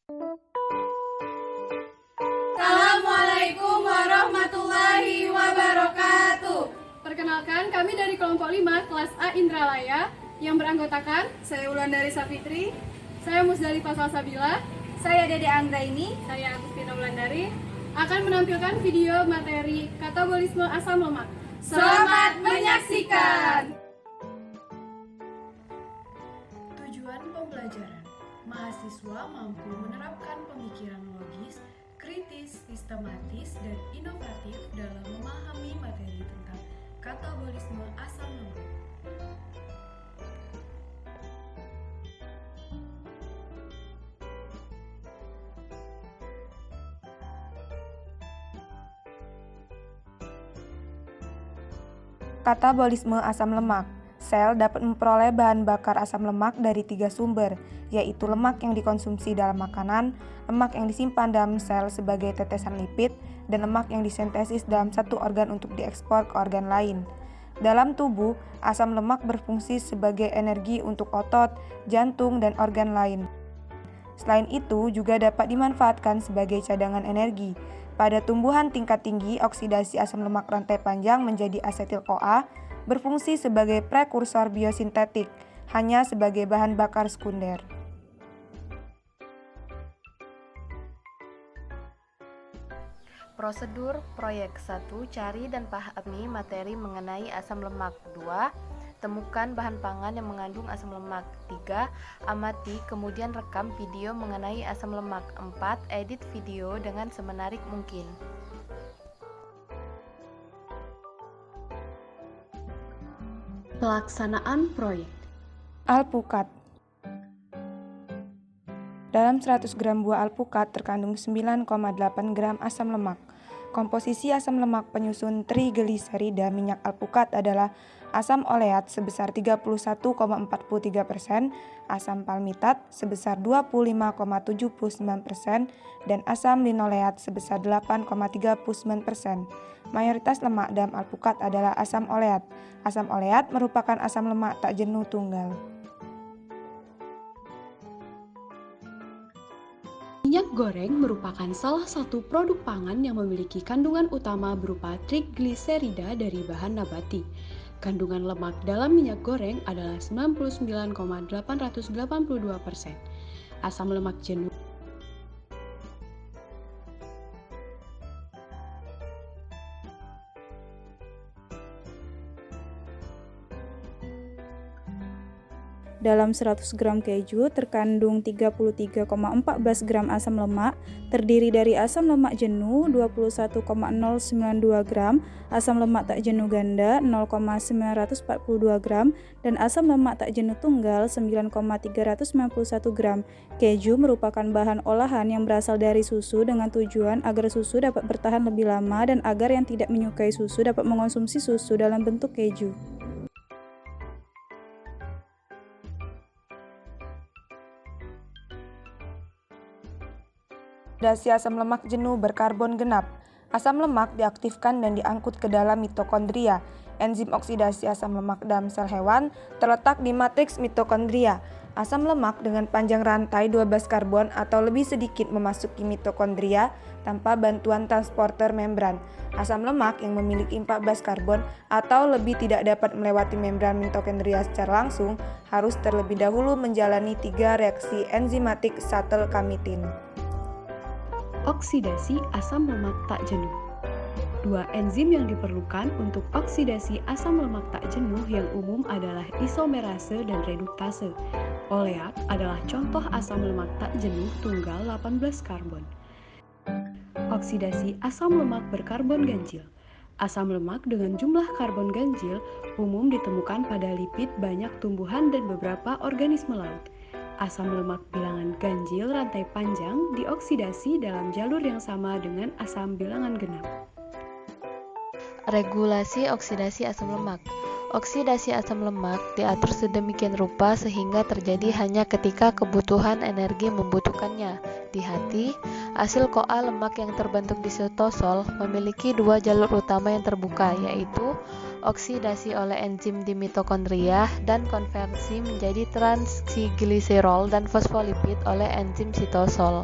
Assalamualaikum warahmatullahi wabarakatuh. Perkenalkan, kami dari kelompok 5 kelas A Indralaya yang beranggotakan Saya Wulandari Safitri. saya Musdalifah Salsabila, Saya Dede Anggraini. saya Agustina Wulandari akan menampilkan video materi katabolisme asam lemak. Selamat menyaksikan. Tujuan pembelajaran, mahasiswa mampu menerapkan pemikiran logis, kritis, sistematis, dan inovatif dalam memahami materi tentang katabolisme asam lemak. Katabolisme asam lemak. Sel dapat memperoleh bahan bakar asam lemak dari 3 sumber, yaitu lemak yang dikonsumsi dalam makanan, lemak yang disimpan dalam sel sebagai tetesan lipid, dan lemak yang disintesis dalam satu organ untuk diekspor ke organ lain. Dalam tubuh, asam lemak berfungsi sebagai energi untuk otot, jantung, dan organ lain. Selain itu, juga dapat dimanfaatkan sebagai cadangan energi. Pada tumbuhan tingkat tinggi, oksidasi asam lemak rantai panjang menjadi asetil-CoA berfungsi sebagai prekursor biosintetik, hanya sebagai bahan bakar sekunder. Prosedur Proyek 1. Cari dan pahami materi mengenai asam lemak. 2. Temukan bahan pangan yang mengandung asam lemak. 3. Amati kemudian rekam video mengenai asam lemak. 4. Edit video dengan semenarik mungkin. Pelaksanaan proyek. Alpukat. Dalam 100 gram buah alpukat terkandung 9,8 gram asam lemak. Komposisi asam lemak penyusun trigliserida minyak alpukat adalah asam oleat sebesar 31,43%, asam palmitat sebesar 25,79%, dan asam linoleat sebesar 8,39%. Mayoritas lemak dalam alpukat adalah asam oleat. Asam oleat merupakan asam lemak tak jenuh tunggal. Minyak goreng merupakan salah satu produk pangan yang memiliki kandungan utama berupa trigliserida dari bahan nabati. Kandungan lemak dalam minyak goreng adalah 99,882%. Asam lemak jenuh Dalam 100 gram keju terkandung 33,14 gram asam lemak, terdiri dari asam lemak jenuh 21,092 gram, asam lemak tak jenuh ganda 0,942 gram, dan asam lemak tak jenuh tunggal 9,391 gram. Keju merupakan bahan olahan yang berasal dari susu dengan tujuan agar susu dapat bertahan lebih lama dan agar yang tidak menyukai susu dapat mengonsumsi susu dalam bentuk keju. Oksidasi asam lemak jenuh berkarbon genap. Asam lemak diaktifkan dan diangkut ke dalam mitokondria. Enzim oksidasi asam lemak dalam sel hewan terletak di matriks mitokondria. Asam lemak dengan panjang rantai 12 karbon atau lebih sedikit memasuki mitokondria tanpa bantuan transporter membran. Asam lemak yang memiliki 14 karbon atau lebih tidak dapat melewati membran mitokondria secara langsung harus terlebih dahulu menjalani 3 reaksi enzimatik shuttle kamitin. oksidasi asam lemak tak jenuh. 2 enzim yang diperlukan untuk oksidasi asam lemak tak jenuh yang umum adalah isomerase dan reduktase. Oleat adalah contoh asam lemak tak jenuh tunggal 18 karbon. Oksidasi asam lemak berkarbon ganjil. Asam lemak dengan jumlah karbon ganjil umum ditemukan pada lipid banyak tumbuhan dan beberapa organisme laut. Asam lemak bilangan ganjil rantai panjang dioksidasi dalam jalur yang sama dengan asam bilangan genap. Regulasi oksidasi asam lemak. Oksidasi asam lemak diatur sedemikian rupa sehingga terjadi hanya ketika kebutuhan energi membutuhkannya. Di hati, asil CoA lemak yang terbentuk di sitosol memiliki 2 jalur utama yang terbuka, yaitu oksidasi oleh enzim di mitokondria, dan konversi menjadi transkigliserol dan fosfolipid oleh enzim sitosol.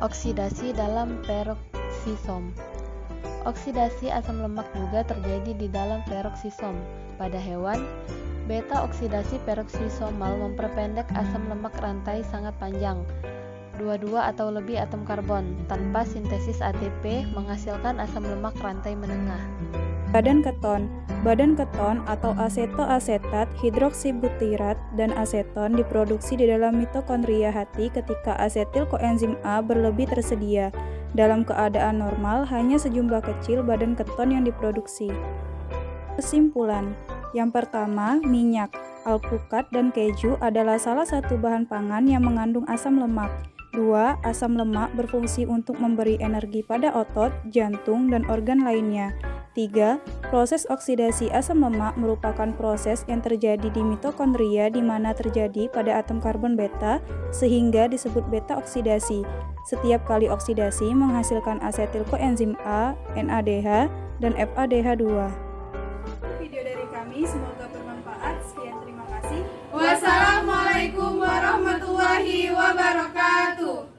Oksidasi dalam peroksisom. Oksidasi asam lemak juga terjadi di dalam peroksisom. Pada hewan, beta oksidasi peroksisomal memperpendek asam lemak rantai sangat panjang, 22 atau lebih atom karbon, tanpa sintesis ATP menghasilkan asam lemak rantai menengah. Badan keton. Badan keton atau asetoasetat, hidroksibutirat, dan aseton diproduksi di dalam mitokondria hati ketika asetil koenzim A berlebih tersedia. Dalam keadaan normal, hanya sejumlah kecil badan keton yang diproduksi. Kesimpulan. Yang pertama, minyak, alpukat, dan keju adalah salah satu bahan pangan yang mengandung asam lemak. 2. Asam lemak berfungsi untuk memberi energi pada otot, jantung, dan organ lainnya. 3. Proses oksidasi asam lemak merupakan proses yang terjadi di mitokondria di mana terjadi pada atom karbon beta sehingga disebut beta oksidasi. Setiap kali oksidasi menghasilkan asetil koenzim A, NADH, dan FADH2. Video dari kami semoga bermanfaat. Sekian, terima kasih. Wassalamualaikum warahmatullahi wabarakatuh.